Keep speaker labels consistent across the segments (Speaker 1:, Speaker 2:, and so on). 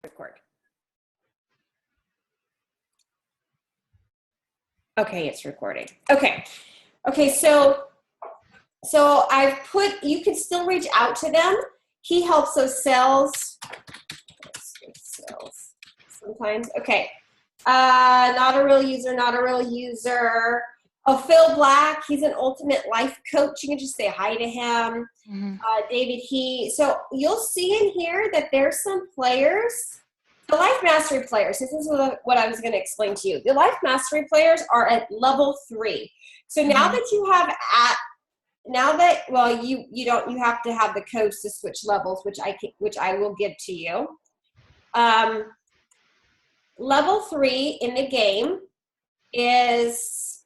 Speaker 1: Record. Okay, it's recording. Okay, so I've put, you can still reach out to them. He helps those sales sometimes. Okay, not a real user. Oh, Phil Black, he's an ultimate life coach. You can just say hi to him.
Speaker 2: Mm-hmm.
Speaker 1: David, so you'll see in here that there's some players, the Life Mastery players. This is what I was going to explain to you. The Life Mastery players are at level 3. So now that you have you have to have the codes to switch levels, which I will give to you. Level 3 in the game is,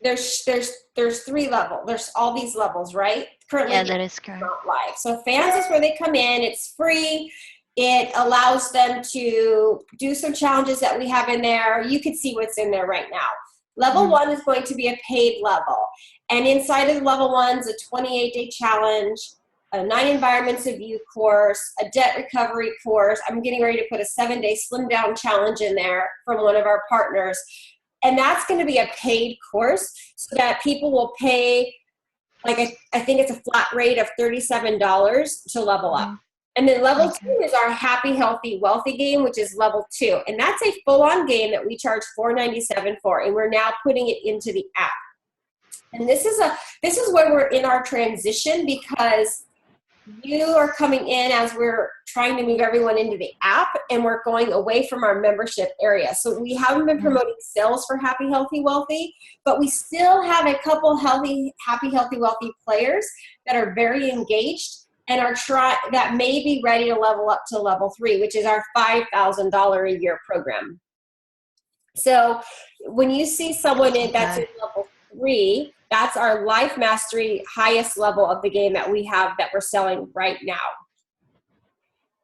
Speaker 1: there's 3 levels. There's all these levels, right? Currently,
Speaker 2: Yeah, that is correct.
Speaker 1: Not live. So fans is where they come in. It's free. It allows them to do some challenges that we have in there. You can see what's in there right now. Level 1 is going to be a paid level. And inside of level 1 is a 28-day challenge, a 9 environments of you course, a debt recovery course. I'm getting ready to put a 7-day slim down challenge in there from one of our partners. And that's going to be a paid course so that people will pay, like I think it's a flat rate of $37 to level up. And then level 2 is our Happy, Healthy, Wealthy game, which is level 2. And that's a full-on game that we charge $4.97 for. And we're now putting it into the app. And this is where we're in our transition, because you are coming in as we're trying to move everyone into the app, and we're going away from our membership area. So we haven't been promoting sales for Happy, Healthy, Wealthy, but we still have a couple Happy, Healthy, Wealthy players that are very engaged and that may be ready to level up to level 3, which is our $5,000 a year program. So when you see someone that's in level 3, that's our Life Mastery highest level of the game that we have that we're selling right now.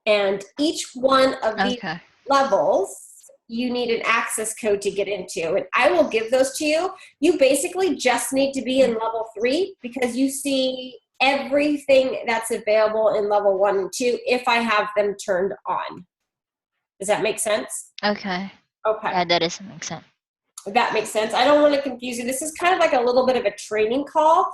Speaker 1: And each one of these levels, you need an access code to get into. And I will give those to you. You basically just need to be in level 3 because you see everything that's available in level 1 and 2 if I have them turned on. Does that make sense?
Speaker 2: Okay.
Speaker 1: Yeah,
Speaker 2: that does make sense.
Speaker 1: That makes sense. I don't want to confuse you. This is kind of like a little bit of a training call,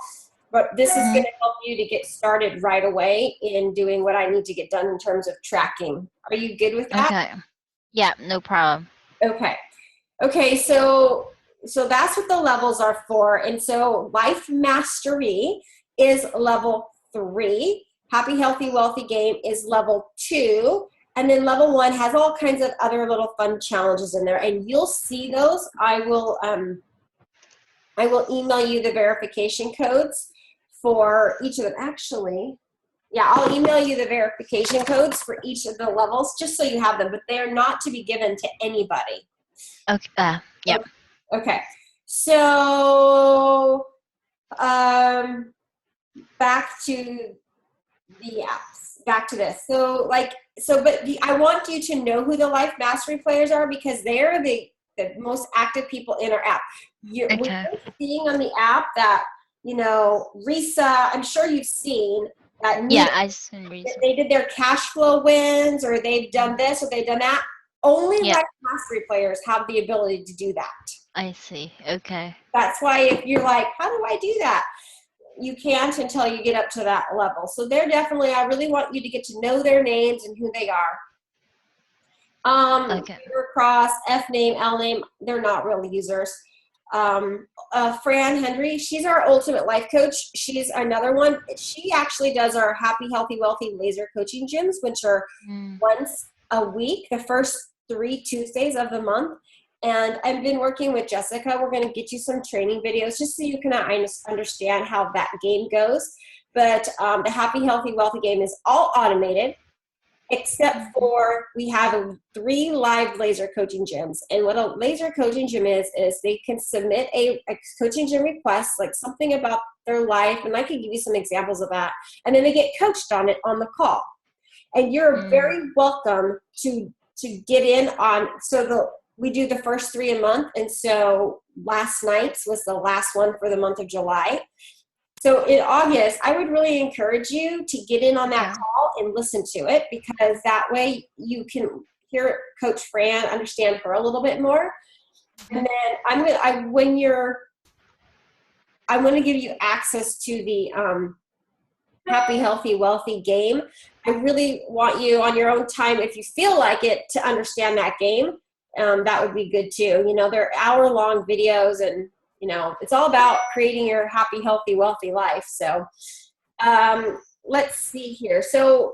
Speaker 1: but this is going to help you to get started right away in doing what I need to get done in terms of tracking. Are you good with that?
Speaker 2: Okay. Yeah, no problem.
Speaker 1: Okay, so that's what the levels are for. And so Life Mastery is level 3. Happy, Healthy, Wealthy game is level 2. And then level 1 has all kinds of other little fun challenges in there, and you'll see those. I will email you the verification codes for each of them. Actually, yeah, I'll email you the verification codes for each of the levels just so you have them, but they're not to be given to anybody.
Speaker 2: Okay. Yep.
Speaker 1: Okay. So back to the apps. Back to this. I want you to know who the Life Mastery players are because they're the most active people in our app. We're seeing on the app that, Risa, I'm sure you've seen that.
Speaker 2: I've seen Risa.
Speaker 1: They did their cash flow wins, or they've done this, or they've done that. Only Life Mastery players have the ability to do that.
Speaker 2: I see. Okay.
Speaker 1: That's why if you're like, how do I do that? You can't until you get up to that level. So they're definitely, I really want you to get to know their names and who they are. Cross, F name, L name, they're not real users. Fran Henry, she's our ultimate life coach. She's another one. She actually does our Happy, Healthy, Wealthy laser coaching gyms, which are once a week, the first 3 Tuesdays of the month. And I've been working with Jessica. We're going to get you some training videos just so you can understand how that game goes. But the Happy, Healthy, Wealthy game is all automated, except for we have 3 live laser coaching gyms. And what a laser coaching gym is they can submit a coaching gym request, like something about their life. And I can give you some examples of that. And then they get coached on it on the call. And you're very welcome to get in on, we do the first 3 a month, and so last night's was the last one for the month of July. So in August, I would really encourage you to get in on that
Speaker 2: Okay.
Speaker 1: call and listen to it, because that way you can hear Coach Fran, understand her a little bit more. And then I'm going to give you access to the Happy, Healthy, Wealthy game. I really want you on your own time, if you feel like it, to understand that game. That would be good too. You know, they're hour-long videos, and you know, it's all about creating your happy, healthy, wealthy life. So let's see here. So,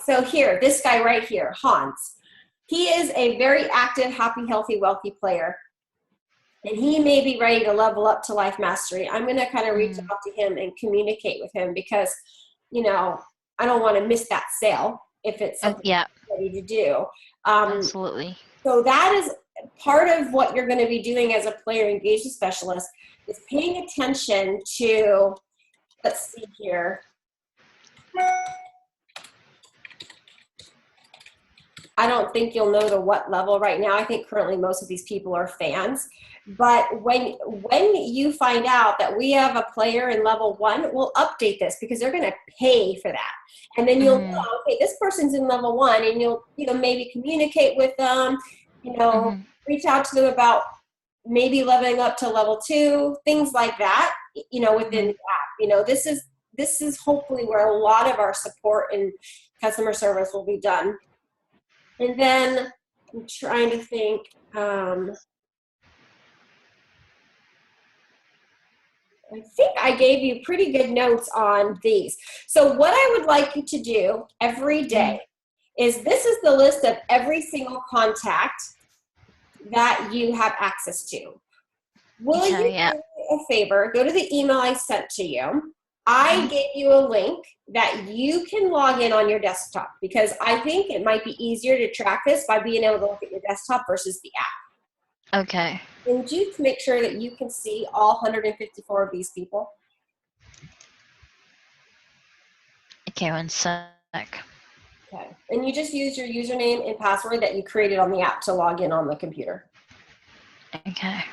Speaker 1: so here, this guy right here, Hans. He is a very active, happy, healthy, wealthy player. And he may be ready to level up to life mastery. I'm going to kind of reach out to him and communicate with him, because, you know, I don't want to miss that sale if it's something
Speaker 2: Yeah,
Speaker 1: he's ready to do.
Speaker 2: absolutely.
Speaker 1: So that is part of what you're going to be doing as a player engagement specialist, is paying attention to, let's see here. I don't think you'll know to what level right now. I think currently most of these people are fans. But when you find out that we have a player in level 1, we'll update this, because they're going to pay for that. And then you'll know, okay, this person's in level 1, and you'll, you know, maybe communicate with them, you know, reach out to them about maybe leveling up to level 2, things like that, you know, within the app. You know, this is hopefully where a lot of our support and customer service will be done. And then I'm trying to think, I think I gave you pretty good notes on these. So what I would like you to do every day is, this is the list of every single contact that you have access to. Will you do me a favor? Go to the email I sent to you. I gave you a link that you can log in on your desktop, because I think it might be easier to track this by being able to look at your desktop versus the app.
Speaker 2: Okay.
Speaker 1: And just make sure that you can see all 154 of these people.
Speaker 2: Okay, one sec.
Speaker 1: Okay. And you just use your username and password that you created on the app to log in on the computer.
Speaker 2: Okay.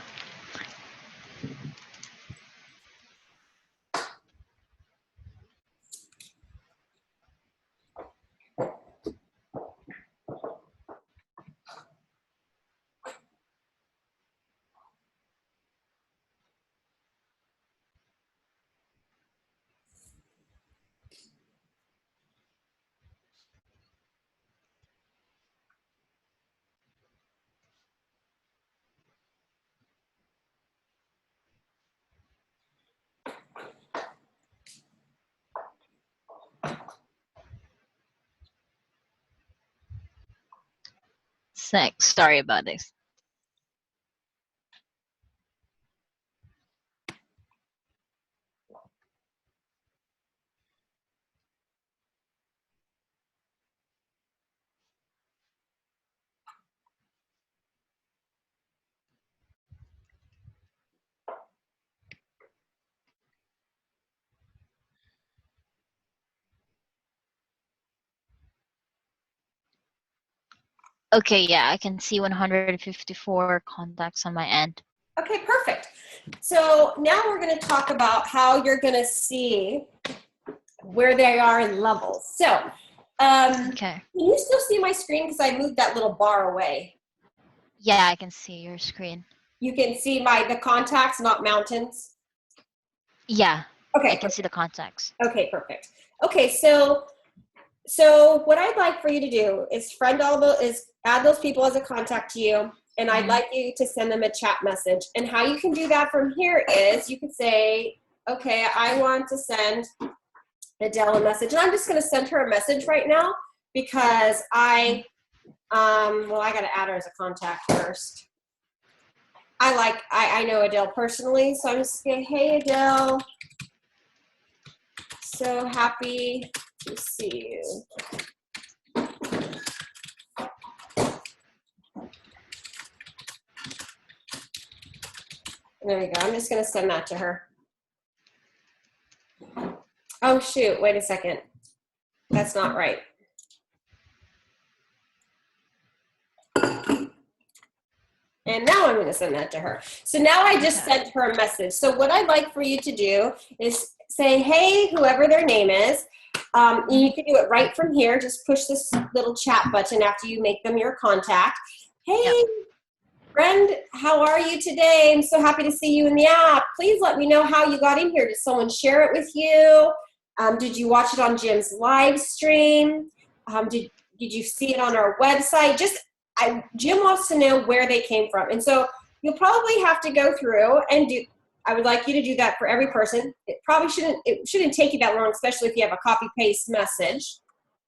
Speaker 2: Sorry about this. Okay, yeah, I can see 154 contacts on my end.
Speaker 1: Okay, perfect. So now we're going to talk about how you're going to see where they are in levels. So,
Speaker 2: Okay.
Speaker 1: can you still see my screen? Because I moved that little bar away.
Speaker 2: Yeah, I can see your screen.
Speaker 1: You can see the contacts, not mountains.
Speaker 2: Yeah.
Speaker 1: Okay.
Speaker 2: I can see the contacts.
Speaker 1: Okay, perfect. Okay, so what I'd like for you to do is add those people as a contact to you, and I'd like you to send them a chat message. And how you can do that from here is, you can say, okay, I want to send Adele a message, and I'm just going to send her a message right now, because I got to add her as a contact first. I know Adele personally, so I'm just going to say, hey Adele, so happy to see you. There you go. I'm just going to send that to her. Oh, shoot. Wait a second. That's not right. And now I'm going to send that to her. So now I just sent her a message. So what I'd like for you to do is say, hey, whoever their name is, you can do it right from here. Just push this little chat button after you make them your contact. Hey, friend, how are you today? I'm so happy to see you in the app. Please let me know how you got in here. Did someone share it with you? Did you watch it on Jim's live stream? Did you see it on our website? Jim wants to know where they came from. And so you'll probably have to go through and I would like you to do that for every person. It shouldn't take you that long, especially if you have a copy paste message.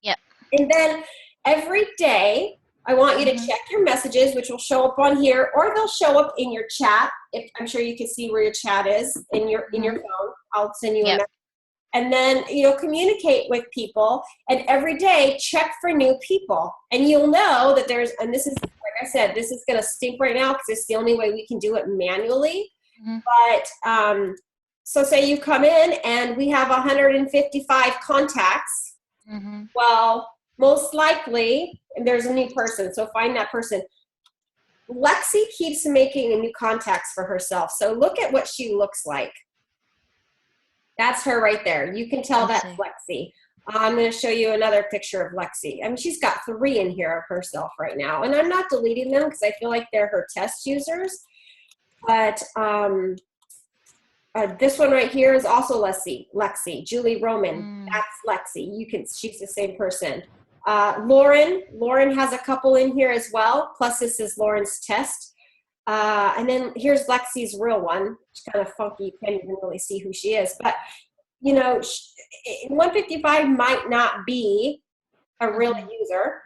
Speaker 2: Yep.
Speaker 1: And then every day, I want you to check your messages, which will show up on here, or they'll show up in your chat. I'm sure you can see where your chat is in your phone. I'll send you a message. And then communicate with people, and every day check for new people. And you'll know that and this is, like I said, this is going to stink right now because it's the only way we can do it manually. But so say you come in and we have 155 contacts. Well, most likely there's a new person, so find that person. Lexi keeps making new contacts for herself, so look at what she looks like. That's her right there. You can tell that's Lexi. I'm going to show you another picture of Lexi. I mean, she's got 3 in here of herself right now, and I'm not deleting them because I feel like they're her test users. But this one right here is also Lexi. Julie Roman. That's Lexi. She's the same person. Lauren has a couple in here as well. Plus this is Lauren's test. And then here's Lexi's real one. It's kind of funky. You can't even really see who she is. But, 155 might not be a real user.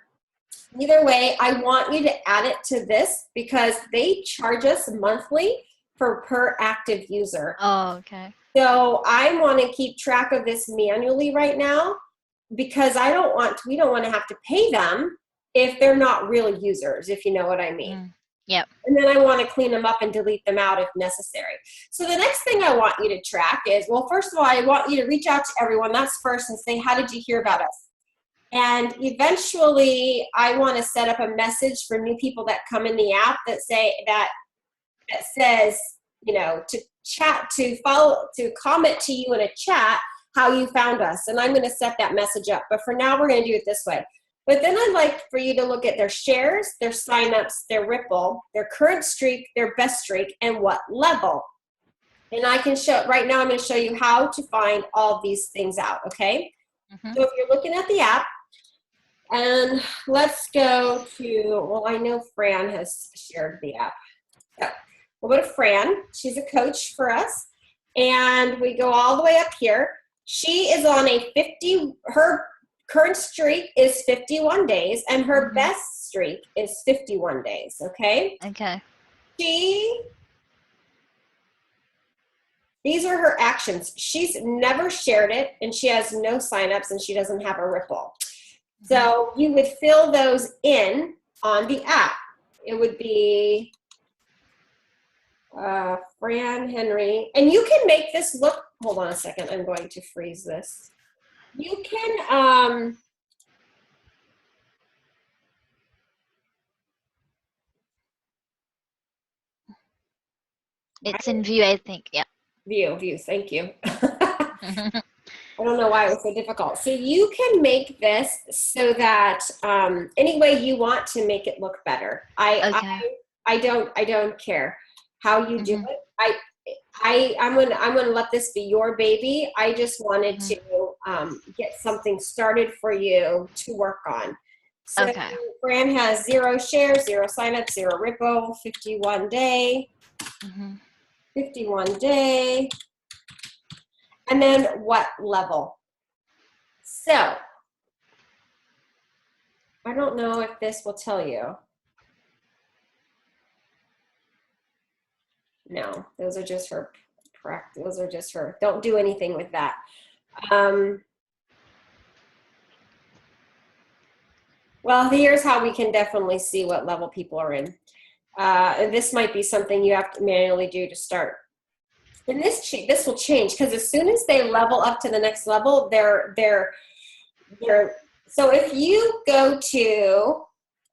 Speaker 1: Either way, I want you to add it to this because they charge us monthly for per active user.
Speaker 2: Oh, okay.
Speaker 1: So I want to keep track of this manually right now because we don't want to have to pay them if they're not real users, if you know what I mean.
Speaker 2: Yep.
Speaker 1: And then I want to clean them up and delete them out if necessary. So the next thing I want you to track is, well, first of all, I want you to reach out to everyone. That's first, and say, how did you hear about us? And eventually I want to set up a message for new people that come in the app that says, to chat, to comment to you in a chat how you found us. And I'm going to set that message up. But for now, we're going to do it this way. But then I'd like for you to look at their shares, their signups, their Ripple, their current streak, their best streak, and what level. And I can show, right now I'm going to show you how to find all these things out, okay? So if you're looking at the app, and let's go to, I know Fran has shared the app. So we'll go to Fran. She's a coach for us. And we go all the way up here. She is on her current streak is 51 days, and her best streak is 51 days, okay?
Speaker 2: Okay.
Speaker 1: These are her actions. She's never shared it, and she has no signups, and she doesn't have a Ripple. So you would fill those in on the app. It would be Fran Henry. And you can make this look, hold on a second, I'm going to freeze this. You can,
Speaker 2: it's in view, I think. Yeah.
Speaker 1: View, thank you. I don't know why it was so difficult. So you can make this so that any way you want to make it look better. I don't care how you do it. I'm gonna let this be your baby. I just wanted to get something started for you to work on. So Fran has 0 shares, 0 signups, 0 Ripple, 51 day, 51 day, and then what level. So I don't know if this will tell you. No, those are just her practice. Those are just her. Don't do anything with that. Well, here's how we can definitely see what level people are in. This might be something you have to manually do to start. And this will change because as soon as they level up to the next level, so if you go to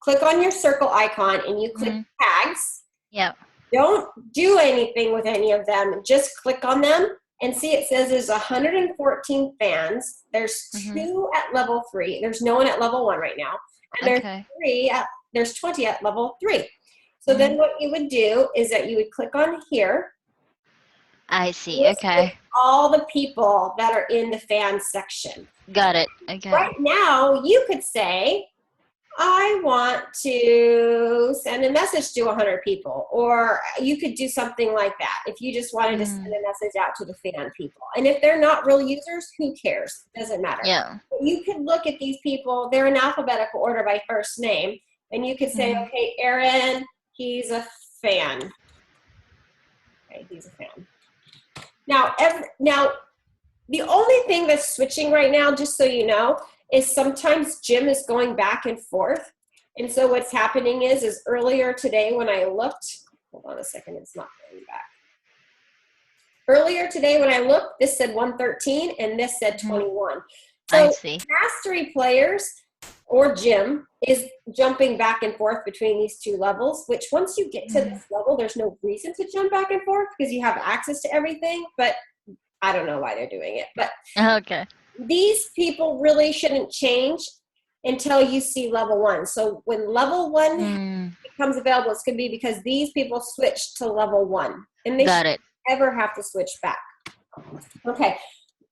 Speaker 1: click on your circle icon and you click tags,
Speaker 2: Yeah.
Speaker 1: Don't do anything with any of them. Just click on them and see it says there's 114 fans. There's
Speaker 2: Mm-hmm.
Speaker 1: 2 at level 3. There's no one at level 1 right now. And
Speaker 2: Okay.
Speaker 1: there's 20 at level 3. So
Speaker 2: Mm-hmm.
Speaker 1: then what you would do is that you would click on here.
Speaker 2: I see.
Speaker 1: List
Speaker 2: Okay.
Speaker 1: all the people that are in the fan section.
Speaker 2: Got it. Okay.
Speaker 1: Right now, you could say, I want to send a message to 100 people, or you could do something like that if you just wanted to send a message out to the fan people. And if they're not real users, who cares? Doesn't matter.
Speaker 2: Yeah.
Speaker 1: But you could look at these people, they're in alphabetical order by first name, and you could say, okay, Aaron, he's a fan. Okay, he's a fan. Now, the only thing that's switching right now, just so you know, is sometimes Jim is going back and forth. And so what's happening is earlier today when I looked, hold on a second, it's not going back. Earlier today when I looked, this said 113 and this said 21. So
Speaker 2: I see.
Speaker 1: mastery players or Jim is jumping back and forth between these 2 levels, which once you get to this level, there's no reason to jump back and forth because you have access to everything, but I don't know why they're doing it. But
Speaker 2: Okay.
Speaker 1: these people really shouldn't change until you see level 1. So when level 1 becomes available, it's going to be because these people switched to level 1. And they
Speaker 2: Got it.
Speaker 1: ever have to switch back. Okay.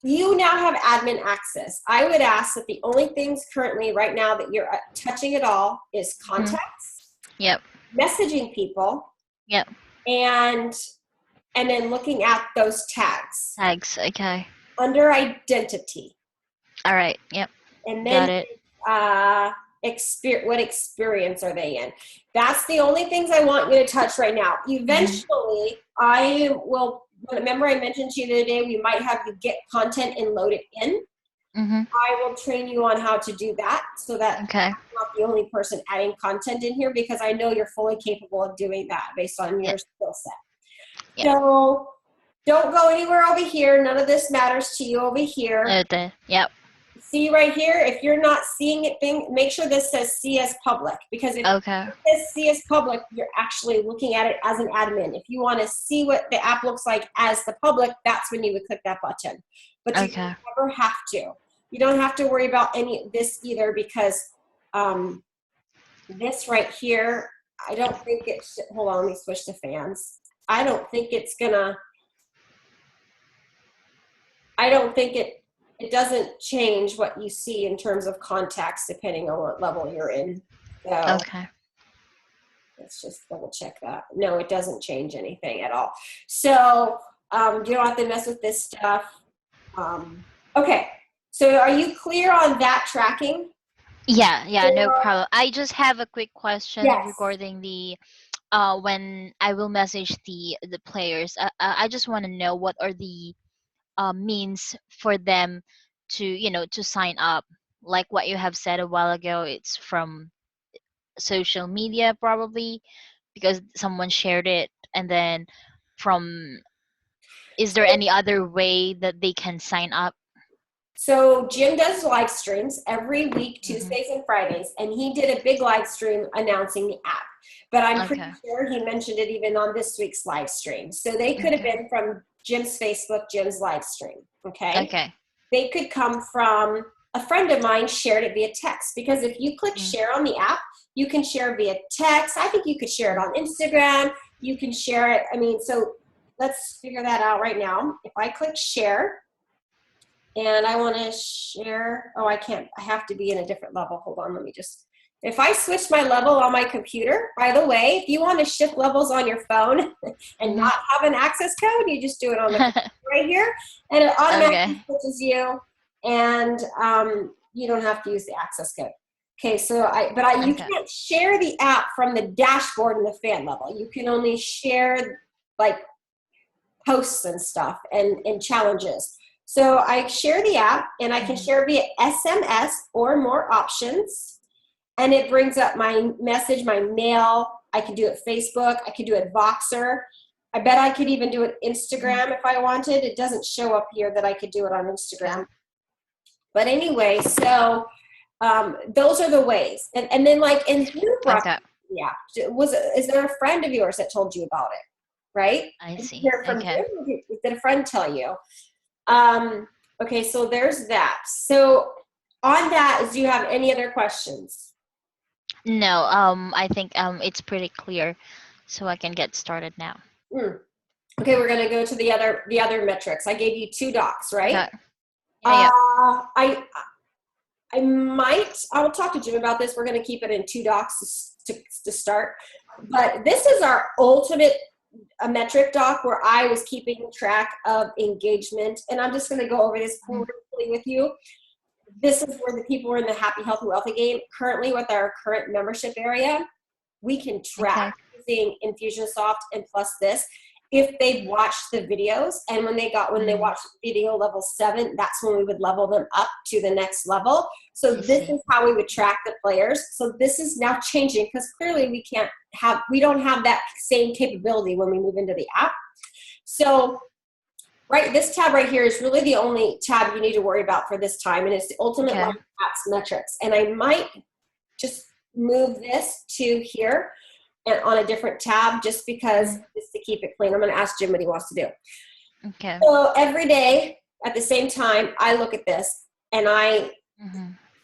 Speaker 1: You now have admin access. I would ask that the only things currently right now that you're touching at all is contacts,
Speaker 2: Yep.
Speaker 1: messaging people,
Speaker 2: Yep.
Speaker 1: and then looking at those tags.
Speaker 2: Tags. Okay.
Speaker 1: Under identity.
Speaker 2: All right. Yep.
Speaker 1: And
Speaker 2: Got
Speaker 1: then
Speaker 2: it.
Speaker 1: what experience are they in? That's the only things I want you to touch right now. Eventually, I will, remember I mentioned to you the other day, we might have you get content and load it in. I will train you on how to do that so that I'm not the only person adding content in here because I know you're fully capable of doing that based on your skill set.
Speaker 2: Yeah.
Speaker 1: So don't go anywhere over here. None of this matters to you over here.
Speaker 2: Okay. Yep.
Speaker 1: See right here, if you're not seeing it, make sure this says see as public, because if it says see as public, you're actually looking at it as an admin. If you want to see what the app looks like as the public, that's when you would click that button. But you never have to. You don't have to worry about any of this either because this right here, I don't think it's, hold on, let me switch to fans. I don't think it's gonna, I don't think it doesn't change what you see in terms of contacts depending on what level you're in. So let's just double check that. No, it doesn't change anything at all. So you don't have to mess with this stuff. Okay, so are you clear on that tracking?
Speaker 2: Yeah, no problem. I just have a quick question regarding the when I will message the players. I just want to know what are the means for them to to sign up, like what you have said a while ago. It's from social media probably because someone shared it, and then from, is there any other way that they can sign up?
Speaker 1: So Jim does live streams every week, Tuesdays and Fridays, and he did a big live stream announcing the app. But I'm pretty sure he mentioned it even on this week's live stream. So they could have been from Jim's Facebook, Jim's live stream, okay? They could come from a friend of mine shared it via text, because if you click share on the app, you can share via text. I think you could share it on Instagram. You can share it. I mean, so let's figure that out right now. If I click share, and I want to share, oh, I can't, I have to be in a different level. Hold on, let me just, if I switch my level on my computer, by the way, if you want to shift levels on your phone and not have an access code, you just do it on the computer right here, and it automatically switches you, and you don't have to use the access code. Okay, so you can't share the app from the dashboard in the fan level. You can only share like posts and stuff and challenges. So I share the app, and I can share via SMS or more options, and it brings up my message, my mail. I can do it Facebook. I can do it Voxer. I bet I could even do it Instagram if I wanted. It doesn't show up here that I could do it on Instagram. But anyway, so those are the ways. And then like, and who brought Yeah. Is there a friend of yours that told you about it? Right?
Speaker 2: I
Speaker 1: Did you
Speaker 2: see.
Speaker 1: hear from
Speaker 2: Okay.
Speaker 1: Jim? Or did a friend tell you? Okay, so there's that. So on that, do you have any other questions?
Speaker 2: No, I think it's pretty clear, so I can get started now.
Speaker 1: Mm. Okay, we're gonna go to the other metrics. I gave you 2 docs, right?
Speaker 2: Okay. Yeah,
Speaker 1: I'll talk to Jim about this. We're gonna keep it in 2 docs to start. But this is our ultimate a metric doc where I was keeping track of engagement. And I'm just gonna go over this
Speaker 2: yeah.
Speaker 1: quickly with you. This is where the people are in the Happy, Healthy, Wealthy game. Currently with our current membership area, we can
Speaker 2: Okay.
Speaker 1: track using Infusionsoft and plus this if they watched the videos, and when they watched video level 7, that's when we would level them up to the next level. So
Speaker 2: I
Speaker 1: this
Speaker 2: see.
Speaker 1: is how we would track the players. So this is now changing because clearly we don't have that same capability when we move into the app. So this tab right here is really the only tab you need to worry about for this time, and it's the Ultimate
Speaker 2: Okay.
Speaker 1: Life Apps metrics. And I might just move this to here and on a different tab just because just to keep it clean. I'm going to ask Jim what he wants to do.
Speaker 2: Okay.
Speaker 1: So every day at the same time, I look at this and I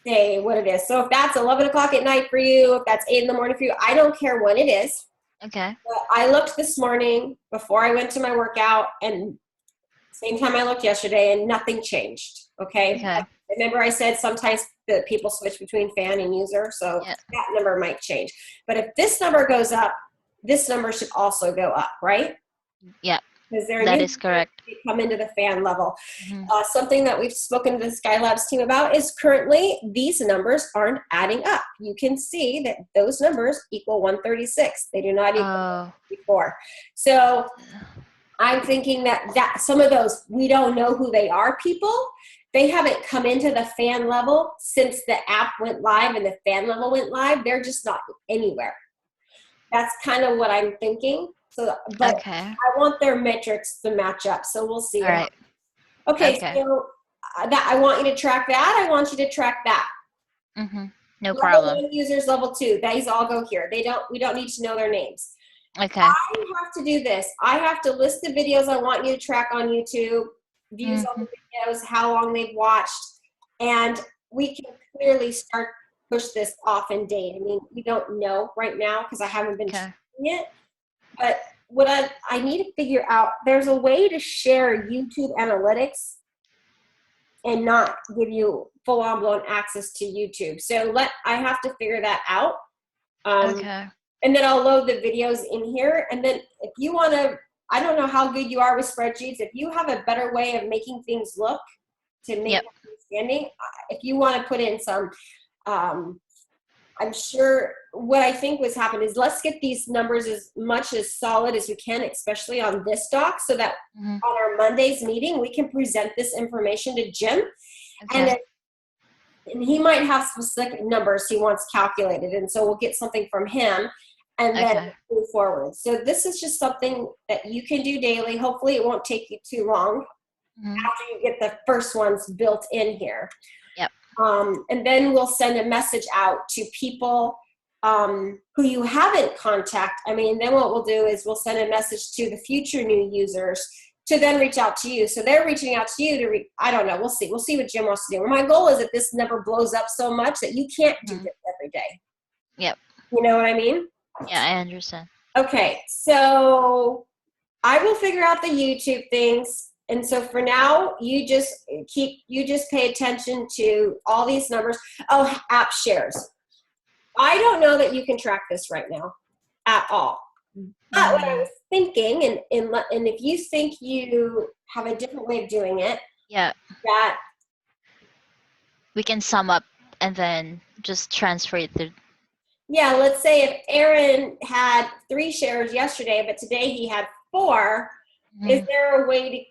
Speaker 1: say what it is. So if that's 11 o'clock at night for you, if that's 8 in the morning for you, I don't care when it is.
Speaker 2: Okay.
Speaker 1: But I looked this morning before I went to my workout, and same time I looked yesterday, and nothing changed. Okay.
Speaker 2: Okay.
Speaker 1: Remember I said sometimes the people switch between fan and user, so
Speaker 2: Yeah.
Speaker 1: that number might change. But if this number goes up, this number should also go up, right?
Speaker 2: Yeah.
Speaker 1: Because
Speaker 2: That is correct.
Speaker 1: they come into the fan level. Something that we've spoken to the Skylabs team about is currently these numbers aren't adding up. You can see that those numbers equal 136. They do not equal 154. So I'm thinking that some of those, we don't know who they are, people. They haven't come into the fan level since the app went live and the fan level went live. They're just not anywhere. That's kind of what I'm thinking. So, but
Speaker 2: Okay.
Speaker 1: I want their metrics to match up. So we'll see.
Speaker 2: All right.
Speaker 1: Okay.
Speaker 2: Okay.
Speaker 1: So that I want you to track that. I want you to track that.
Speaker 2: No
Speaker 1: Level
Speaker 2: problem.
Speaker 1: 1 users, level 2. These all go here. We don't need to know their names.
Speaker 2: Okay.
Speaker 1: I have to do this. I have to list the videos I want you to track on YouTube, views on the videos, how long they've watched, and we can clearly start push this off and date. I mean, we don't know right now because I haven't been tracking it, but what I need to figure out, there's a way to share YouTube analytics and not give you full-on blown access to YouTube. So I have to figure that out.
Speaker 2: Okay.
Speaker 1: And then I'll load the videos in here. And then if you want to, I don't know how good you are with spreadsheets. If you have a better way of making things look to make it understanding, if you want to put in some, I'm sure what I think was happening is let's get these numbers as much as solid as we can, especially on this doc, so that on our Monday's meeting, we can present this information to Jim.
Speaker 2: Okay.
Speaker 1: And he might have specific numbers he wants calculated. And so we'll get something from him and then move forward. So this is just something that you can do daily. Hopefully it won't take you too long after you get the first ones built in here.
Speaker 2: Yep.
Speaker 1: And then we'll send a message out to people who you haven't contacted. I mean, then what we'll do is we'll send a message to the future new users to then reach out to you. So they're reaching out to you to I don't know. We'll see. We'll see what Jim wants to do. My goal is that this never blows up so much that you can't do this every day.
Speaker 2: Yep.
Speaker 1: You know what I mean?
Speaker 2: Yeah, I understand.
Speaker 1: Okay. So I will figure out the YouTube things. And so for now, you just pay attention to all these numbers. Oh, app shares. I don't know that you can track this right now at all. But what I was thinking, and if you think you have a different way of doing it, that
Speaker 2: we can sum up and then just transfer it to.
Speaker 1: Yeah, let's say if Aaron had 3 shares yesterday, but today he had 4, is there a way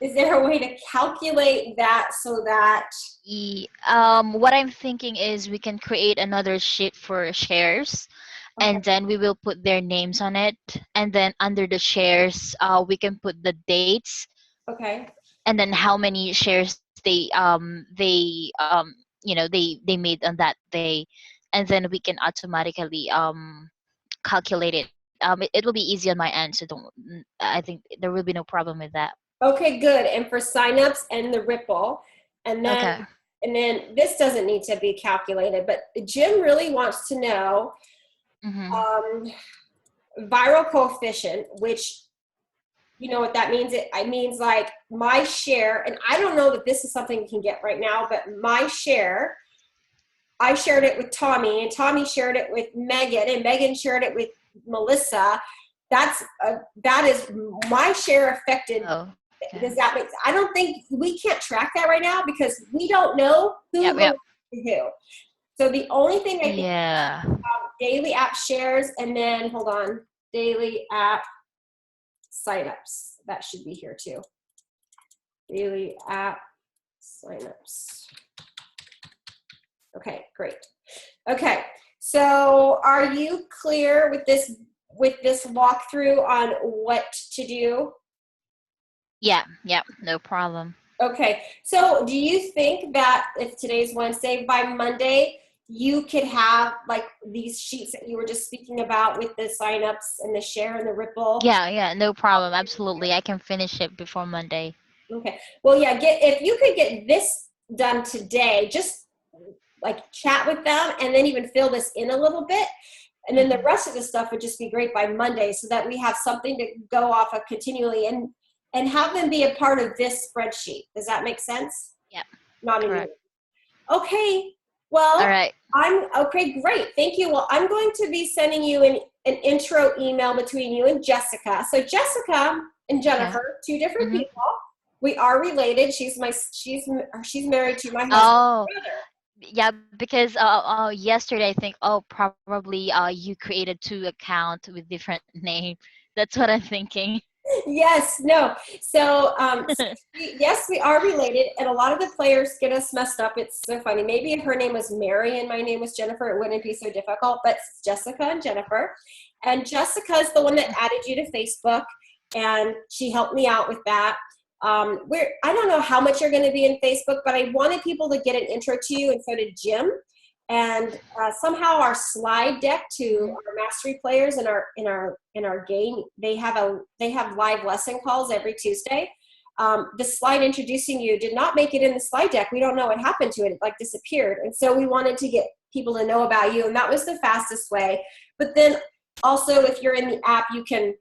Speaker 1: to calculate that so that
Speaker 2: what I'm thinking is we can create another sheet for shares. And then we will put their names on it, and then under the shares we can put the dates, and then how many shares they made on that day, and then we can automatically calculate it. It will be easy on my end, so I think there will be no problem with that.
Speaker 1: Okay, good. And for signups and the Ripple, and then
Speaker 2: Okay.
Speaker 1: this doesn't need to be calculated, but Jim really wants to know viral coefficient, which you know what that means? It means like my share, and I don't know that this is something you can get right now, but my share, I shared it with Tommy, and Tommy shared it with Megan, and Megan shared it with Melissa. That is my share affected.
Speaker 2: Oh, okay.
Speaker 1: Does that make? I don't think we can't track that right now because we don't know who
Speaker 2: Yep.
Speaker 1: who. So the only thing I think
Speaker 2: Yeah.
Speaker 1: daily app shares, and then hold on, daily app signups. That should be here too. Daily app signups. Okay, great. Okay, so are you clear with this walkthrough on what to do?
Speaker 2: Yeah, no problem.
Speaker 1: Okay, so do you think that if today's Wednesday, by Monday, you could have like these sheets that you were just speaking about with the signups and the share and the Ripple?
Speaker 2: Yeah, no problem. Absolutely. I can finish it before Monday.
Speaker 1: Okay. Well, yeah, if you could get this done today, just like chat with them and then even fill this in a little bit. And then the rest of the stuff would just be great by Monday so that we have something to go off of continually and have them be a part of this spreadsheet. Does that make sense?
Speaker 2: Yep.
Speaker 1: Not
Speaker 2: Correct.
Speaker 1: Okay. Well,
Speaker 2: all right.
Speaker 1: Okay, great. Thank you. Well, I'm going to be sending you an intro email between you and Jessica. So Jessica and Jennifer, two different people. We are related. She's married to my husband's brother.
Speaker 2: Yeah, because yesterday I think probably you created 2 accounts with different name. That's what I'm thinking.
Speaker 1: Yes, no. So, yes, we are related, and a lot of the players get us messed up. It's so funny. Maybe if her name was Mary and my name was Jennifer, it wouldn't be so difficult, but it's Jessica and Jennifer. And Jessica is the one that added you to Facebook, and she helped me out with that. I don't know how much you're going to be in Facebook, but I wanted people to get an intro to you, and so did Jim. And somehow our slide deck to our mastery players in our game, they have live lesson calls every Tuesday. The slide introducing you did not make it in the slide deck. We don't know what happened to it. It like disappeared. And so we wanted to get people to know about you, and that was the fastest way. But then also, if you're in the app, you can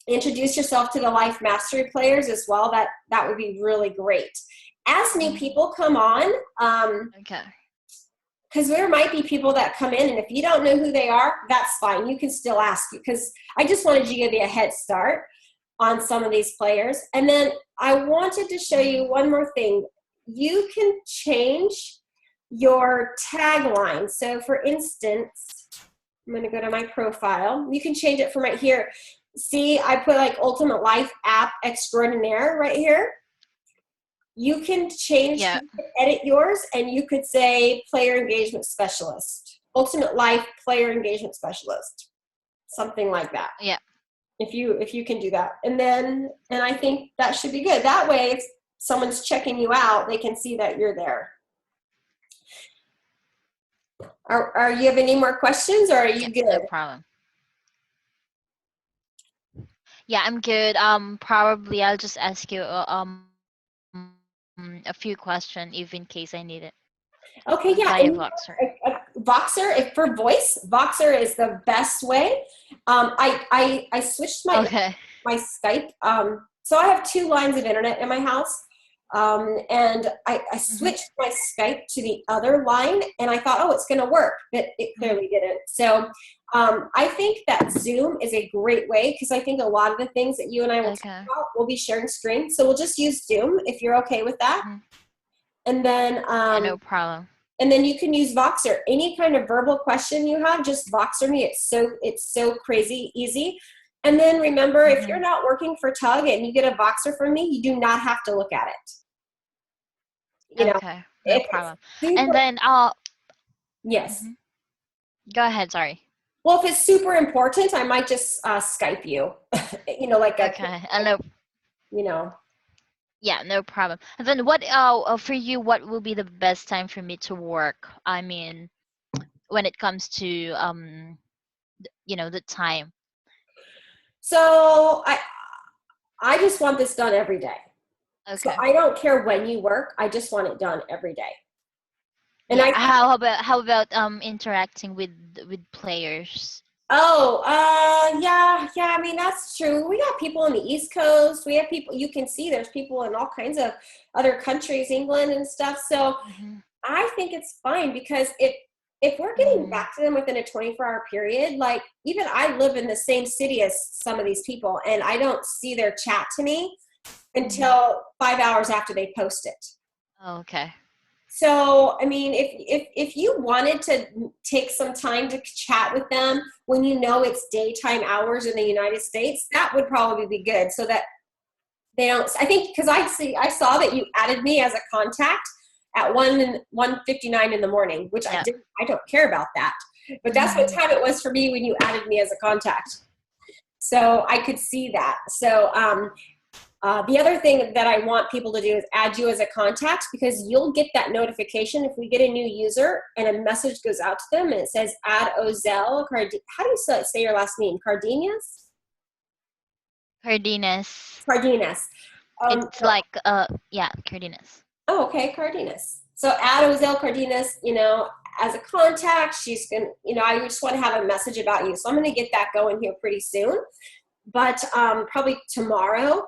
Speaker 1: introduce yourself to the life mastery players as well. That would be really great. As new people come on,
Speaker 2: okay.
Speaker 1: Because there might be people that come in, and if you don't know who they are, that's fine. You can still ask, because I just wanted you to give you a head start on some of these players. And then I wanted to show you one more thing. You can change your tagline. So for instance, I'm going to go to my profile. You can change it from right here. See, I put like Ultimate Life App Extraordinaire right here. You can change, you can edit yours, and you could say Player Engagement Specialist, Ultimate Life Player Engagement Specialist, something like that.
Speaker 2: Yeah.
Speaker 1: If you can do that, and I think that should be good. That way, if someone's checking you out, they can see that you're there. Are you have any more questions, or are you good?
Speaker 2: No problem. Yeah, I'm good. Probably I'll just ask you a few questions if in case I need it.
Speaker 1: Okay, yeah.
Speaker 2: Via Voxer.
Speaker 1: Voxer, for voice, Voxer is the best way. I switched my Skype. So I have 2 lines of internet in my house. And I switched my Skype to the other line, and I thought, oh, it's going to work, but it clearly didn't. So I think that Zoom is a great way, because I think a lot of the things that you and I will talk about, we'll be sharing screen. So we'll just use Zoom if you're okay with that. And then
Speaker 2: no problem.
Speaker 1: And then you can use Voxer. Any kind of verbal question you have, just Voxer me. It's so crazy easy. And then remember, if you're not working for Tug and you get a Voxer from me, you do not have to look at it. You know,
Speaker 2: no problem. And then
Speaker 1: yes.
Speaker 2: Go ahead, sorry.
Speaker 1: Well, if it's super important, I might just Skype you. You know, like
Speaker 2: I know.
Speaker 1: You know.
Speaker 2: Yeah, no problem. And then what for you, what will be the best time for me to work? I mean, when it comes to the time?
Speaker 1: So I just want this done every day. So
Speaker 2: Okay.
Speaker 1: I don't care when you work. I just want it done every day. And
Speaker 2: Yeah. How about interacting with players?
Speaker 1: Yeah. I mean, that's true. We got people on the East Coast. We have people, you can see there's people in all kinds of other countries, England and stuff. So
Speaker 2: Mm-hmm.
Speaker 1: I think it's fine because if we're getting back to them within a 24-hour period, like even I live in the same city as some of these people and I don't see their chat to me until 5 hours after they post it.
Speaker 2: Oh, okay.
Speaker 1: So, I mean, if you wanted to take some time to chat with them when you know it's daytime hours in the United States, that would probably be good so that they don't, I think, because I saw that you added me as a contact at 1:59 in the morning, which
Speaker 2: Yeah.
Speaker 1: I don't care about that. But that's what time it was for me when you added me as a contact. So I could see that. So, the other thing that I want people to do is add you as a contact because you'll get that notification if we get a new user and a message goes out to them and it says add Ozel. How do you say your last name? Cardenas?
Speaker 2: Cardenas.
Speaker 1: Cardenas.
Speaker 2: It's
Speaker 1: So,
Speaker 2: like yeah, Cardenas.
Speaker 1: oh, okay, Cardenas. So add Ozel Cardenas, as a contact. She's going to, I just want to have a message about you. So I'm going to get that going here pretty soon, but probably tomorrow.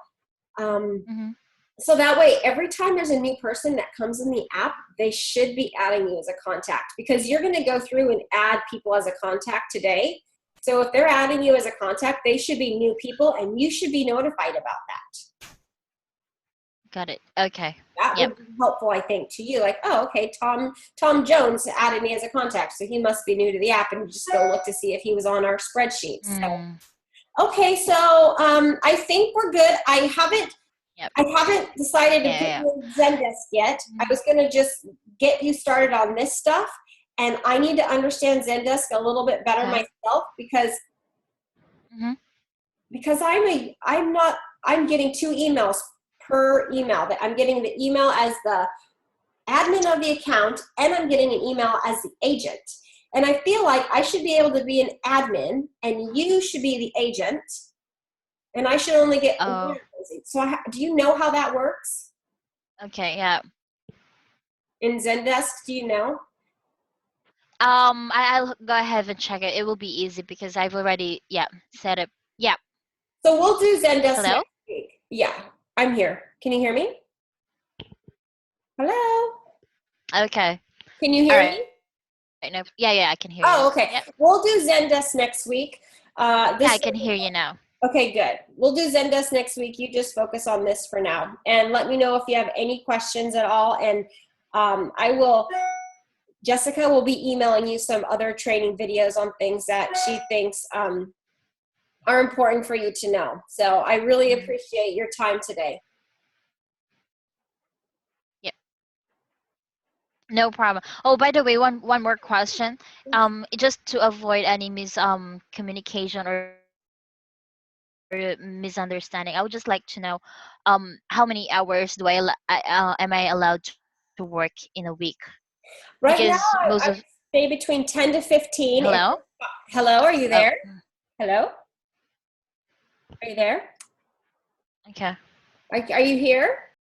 Speaker 1: So that way, every time there's a new person that comes in the app, they should be adding you as a contact because you're going to go through and add people as a contact today. So if they're adding you as a contact, they should be new people and you should be notified about that.
Speaker 2: Got it. Okay.
Speaker 1: That would be helpful, I think, to you. Like, oh, okay, Tom Jones added me as a contact, so he must be new to the app, and you just go look to see if he was on our spreadsheet. So, okay, so I think we're good. I haven't decided to get you in Zendesk yet. I was going to just get you started on this stuff, and I need to understand Zendesk a little bit better myself because I'm getting 2 emails per email. That I'm getting the email as the admin of the account, and I'm getting an email as the agent. And I feel like I should be able to be an admin, and you should be the agent, and I should only get one. So do you know how that works?
Speaker 2: Okay, yeah.
Speaker 1: In Zendesk, do you know?
Speaker 2: I'll go ahead and check it. It will be easy because I've already set up. Yeah.
Speaker 1: So we'll do Zendesk
Speaker 2: Hello?
Speaker 1: next week. Yeah, I'm here. Can you hear me? Hello?
Speaker 2: Okay.
Speaker 1: Can you hear me?
Speaker 2: No, yeah, I can hear you.
Speaker 1: Oh, okay. Yep. We'll do Zendesk next week.
Speaker 2: I can hear you now.
Speaker 1: Okay, good. We'll do Zendesk next week. You just focus on this for now. And let me know if you have any questions at all. And Jessica will be emailing you some other training videos on things that she thinks are important for you to know. So I really appreciate your time today.
Speaker 2: Yep. No problem. Oh, by the way, one more question. Just to avoid any communication or misunderstanding, I would just like to know how many hours do am I allowed to work in a week?
Speaker 1: Right
Speaker 2: because
Speaker 1: now, I say between 10 to 15.
Speaker 2: Hello?
Speaker 1: Hello, are you there? Hello? Are you there?
Speaker 2: Okay.
Speaker 1: Are you here?